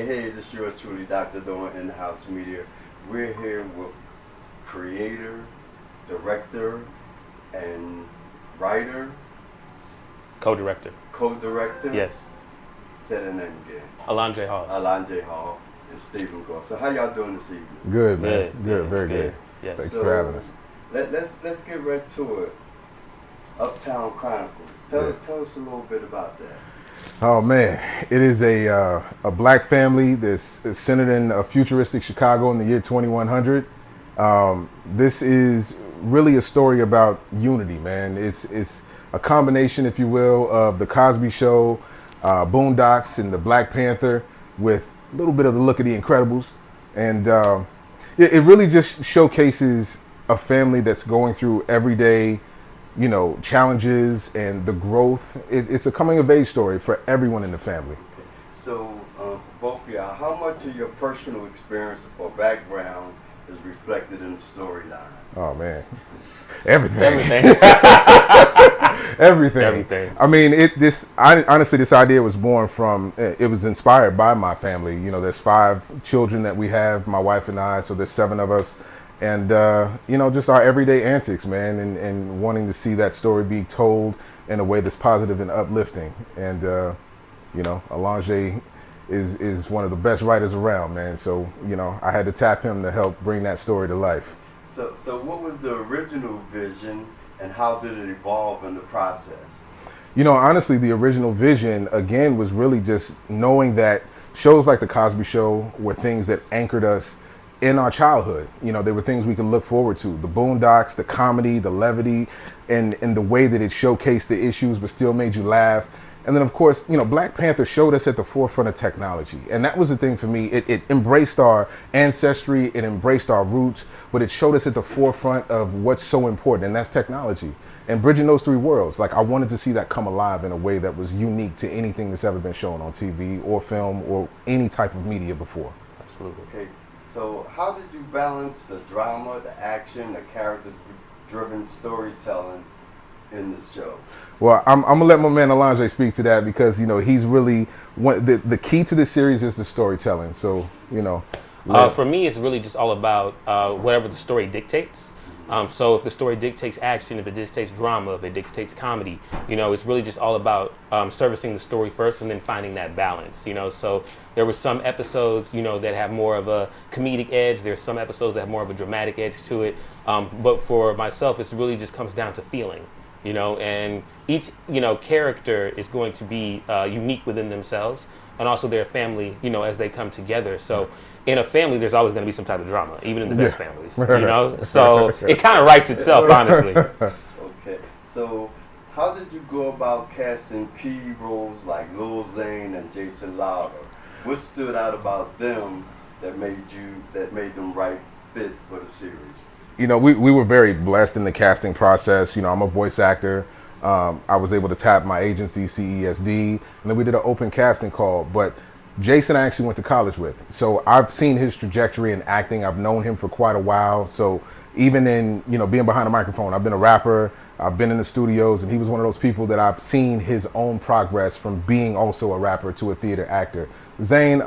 Hey, this is yours truly, Dr. Doan, InDaHouseMedia. We're here with creator, director, and writer, Co-director. co-director. Yes. Say the name again. Alondre Hall. Alondre Hall and Stephen Gore. So how y'all doing this evening? Good, man. Good, very good. Yes. Thanks So, for having us. Let's get right to it. Uptown Chronicles. Tell us a little bit about that. Oh man, it is a black family that's centered in a futuristic Chicago in the year 2100. This is really a story about unity, man. It's a combination, if you will, of the Cosby Show, Boondocks, and the Black Panther with a little bit of the look of the Incredibles, and it really just showcases a family that's going through everyday, challenges and the growth. It's a coming of age story for everyone in the family. Okay. So for both of y'all, how much of your personal experience or background is reflected in the storyline? Oh man, everything. Everything. Everything. I mean, honestly, this idea was born from. It was inspired by my family. There's 5 children that we have, my wife and I. So there's 7 of us, and just our everyday antics, man, and wanting to see that story be told in a way that's positive and uplifting. And Alondre is one of the best writers around, man. So I had to tap him to help bring that story to life. So what was the original vision, and how did it evolve in the process? Honestly, the original vision, again, was really just knowing that shows like The Cosby Show were things that anchored us in our childhood. They were things we could look forward to. The Boondocks, the comedy, the levity, and the way that it showcased the issues but still made you laugh. And then, of course, Black Panther showed us at the forefront of technology. And that was the thing for me. It embraced our ancestry, it embraced our roots, but it showed us at the forefront of what's so important, and that's technology. And bridging those 3 worlds, I wanted to see that come alive in a way that was unique to anything that's ever been shown on TV or film or any type of media before. Absolutely. Okay, so how did you balance the drama, the action, the character-driven storytelling in the show? Well, I'm gonna let my man Alondre speak to that because he's really the key to this series is the storytelling. So for me, it's really just all about whatever the story dictates. So if the story dictates action, if it dictates drama, if it dictates comedy, it's really just all about servicing the story first and then finding that balance. So there were some episodes, that have more of a comedic edge. There's some episodes that have more of a dramatic edge to it. But for myself, it really just comes down to feeling. And each, character is going to be unique within themselves, and also their family, as they come together. So in a family, there's always going to be some type of drama, even in the best families, So it kind of writes itself, honestly. Okay, so how did you go about casting key roles like Lil Zane and Jason Lauder? What stood out about them that made them right fit for the series? We were very blessed in the casting process. I'm a voice actor. I was able to tap my agency, CESD, and then we did an open casting call. But Jason I actually went to college with. So I've seen his trajectory in acting. I've known him for quite a while. So even in, being behind a microphone, I've been a rapper, I've been in the studios, and he was one of those people that I've seen his own progress from being also a rapper to a theater actor. Zane,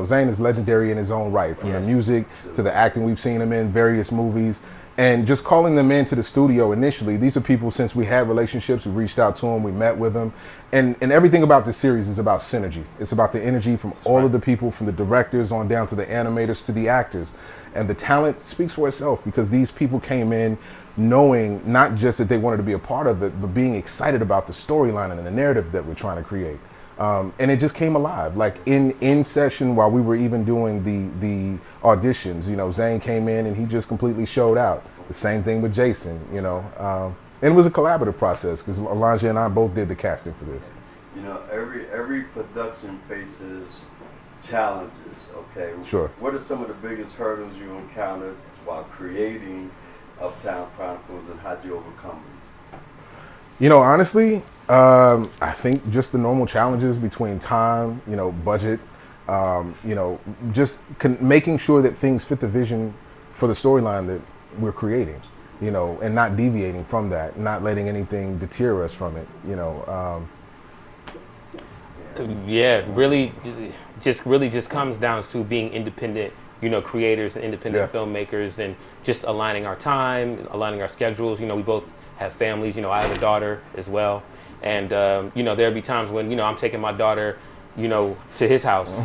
Zane is legendary in his own right, from the music to the acting we've seen him in various movies. And just calling them into the studio initially, these are people, since we had relationships, we reached out to them, we met with them. And everything about this series is about synergy. It's about the energy from all of the people, from the directors on down to the animators to the actors. And the talent speaks for itself because these people came in knowing not just that they wanted to be a part of it, but being excited about the storyline and the narrative that we're trying to create. And it just came alive. Like in session while we were even doing the auditions, Zane came in and he just completely showed out. The same thing with Jason, and it was a collaborative process because Alondre and I both did the casting for this. Every production faces challenges. Okay. Sure. What are some of the biggest hurdles you encountered while creating Uptown Chronicles, and how'd you overcome them? Honestly, I think just the normal challenges between time, budget, just making sure that things fit the vision for the storyline that we're creating, and not deviating from that, not letting anything deter us from it, Yeah, really just comes down to being independent, creators and independent filmmakers, and just aligning our time, aligning our schedules. We both have families. I have a daughter as well, and there'll be times when I'm taking my daughter, to his house.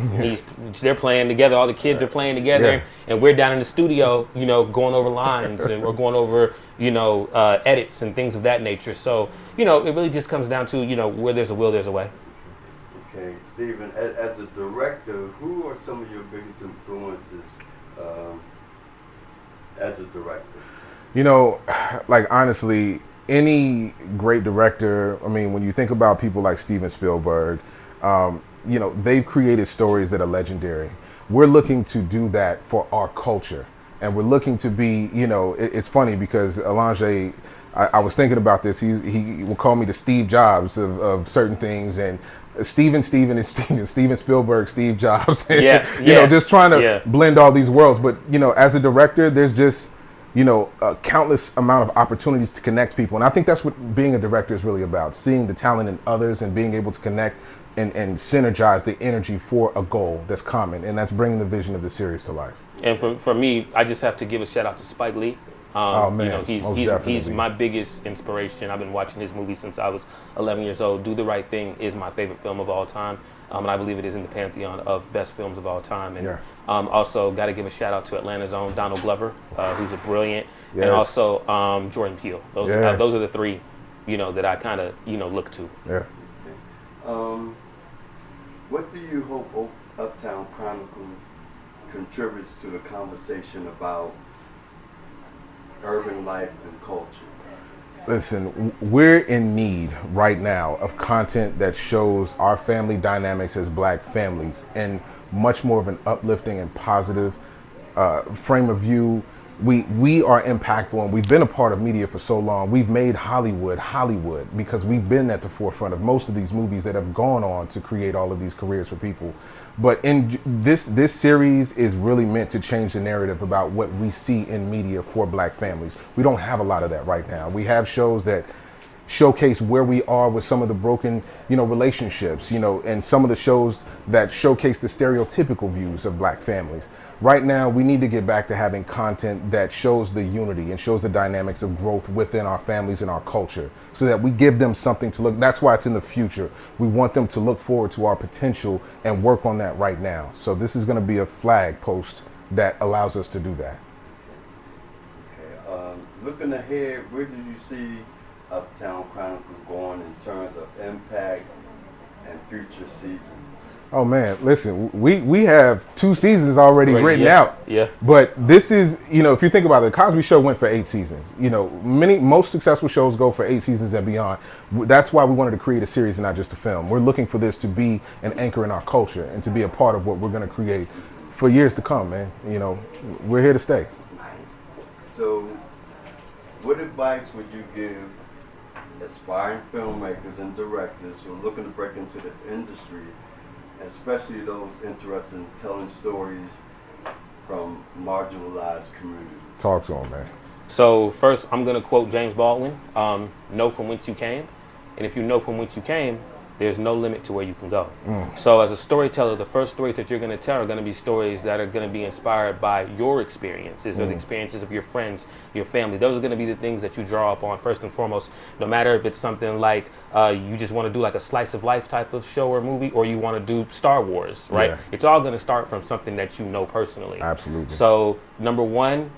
They're playing together. All the kids are playing together, and we're down in the studio, going over lines and we're going over, edits and things of that nature. So, it really just comes down to, where there's a will, there's a way. Okay, Stephen, as a director, who are some of your biggest influences as a director? Like honestly, any great director, I mean, when you think about people like Steven Spielberg, they've created stories that are legendary. We're looking to do that for our culture. And we're looking to be, it's funny because Alonjay, I was thinking about this. He will call me the Steve Jobs of certain things, and Steven is Steven Spielberg, Steve Jobs. Just trying to blend all these worlds. But as a director, there's just a countless amount of opportunities to connect people, and I think that's what being a director is really about: seeing the talent in others and being able to connect and synergize the energy for a goal that's common, and that's bringing the vision of the series to life. And for me, I just have to give a shout out to Spike Lee. Oh man, he's my biggest inspiration. I've been watching his movies since I was 11 years old. Do the Right Thing is my favorite film of all time, and I believe it is in the pantheon of best films of all time. And also got to give a shout out to Atlanta's own Donald Glover, who's a brilliant, and also Jordan Peele. Those are the three, that I kind of look to. Yeah. What do you hope Uptown Chronicles contributes to the conversation about urban life and culture? Listen, we're in need right now of content that shows our family dynamics as Black families in much more of an uplifting and positive frame of view. We are impactful, and we've been a part of media for so long. We've made Hollywood because we've been at the forefront of most of these movies that have gone on to create all of these careers for people. But in this series is really meant to change the narrative about what we see in media for Black families. We don't have a lot of that right now. We have shows that showcase where we are with some of the broken, relationships, and some of the shows that showcase the stereotypical views of Black families. Right now, we need to get back to having content that shows the unity and shows the dynamics of growth within our families and our culture, so that we give them something to look. That's why it's in the future. We want them to look forward to our potential and work on that right now. So this is going to be a flag post that allows us to do that. Okay. Looking ahead, where do you see Uptown Chronicles going in terms of impact and future seasons? Oh man, listen, we have 2 seasons already written out. Yeah. But this is, if you think about it, the Cosby Show went for 8 seasons. Most successful shows go for 8 seasons and beyond. That's why we wanted to create a series and not just a film. We're looking for this to be an anchor in our culture and to be a part of what we're going to create for years to come, man. We're here to stay. So, what advice would you give aspiring filmmakers and directors who are looking to break into the industry, especially those interested in telling stories from marginalized communities? Talk to them, man. So first, I'm going to quote James Baldwin, know from whence you came. And if you know from whence you came, there's no limit to where you can go. So as a storyteller, the first stories that you're going to tell are going to be stories that are going to be inspired by your experiences or the experiences of your friends, your family. Those are going to be the things that you draw upon first and foremost, no matter if it's something like you just want to do like a slice of life type of show or movie, or you want to do Star Wars, right? Yeah. It's all going to start from something that you know personally. Absolutely. So number one,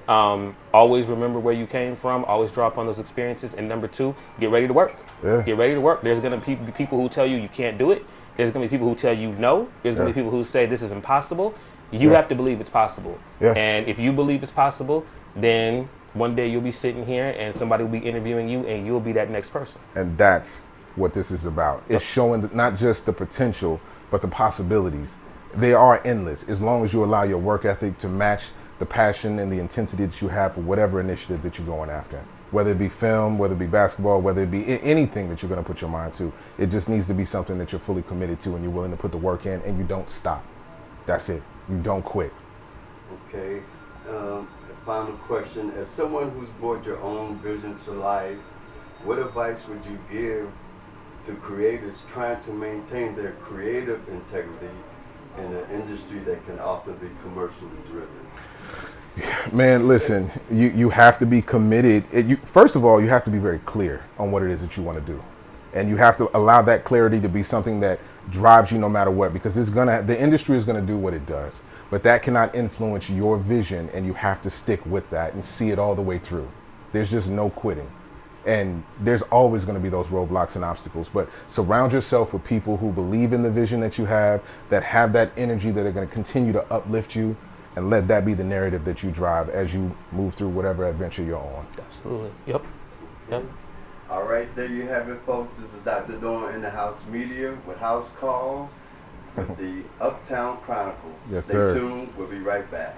always remember where you came from, always draw upon those experiences. And number two, get ready to work. Yeah. Get ready to work. There's going to be people who tell you can't do it. There's going to be people who tell you no. There's going to be people who say this is impossible. You have to believe it's possible. Yeah. And if you believe it's possible, then one day you'll be sitting here and somebody will be interviewing you and you'll be that next person. And that's what this is about. It's showing not just the potential, but the possibilities. They are endless as long as you allow your work ethic to match the passion and the intensity that you have for whatever initiative that you're going after. Whether it be film, whether it be basketball, whether it be anything that you're going to put your mind to, it just needs to be something that you're fully committed to and you're willing to put the work in and you don't stop. That's it. You don't quit. Okay. The final question. As someone who's brought your own vision to life, what advice would you give to creators trying to maintain their creative integrity in an industry that can often be commercially driven? Man, listen, you have to be committed. First of all, you have to be very clear on what it is that you want to do. And you have to allow that clarity to be something that drives you no matter what, because the industry is going to do what it does. But that cannot influence your vision, and you have to stick with that and see it all the way through. There's just no quitting. And there's always going to be those roadblocks and obstacles, but surround yourself with people who believe in the vision that you have that energy, that are going to continue to uplift you, and let that be the narrative that you drive as you move through whatever adventure you're on. Absolutely. Yep. Yep. All right, there you have it, folks. This is Dr. Dorn in the House Media with House Calls with the Uptown Chronicles. Yes, Stay sir. tuned. We'll be right back.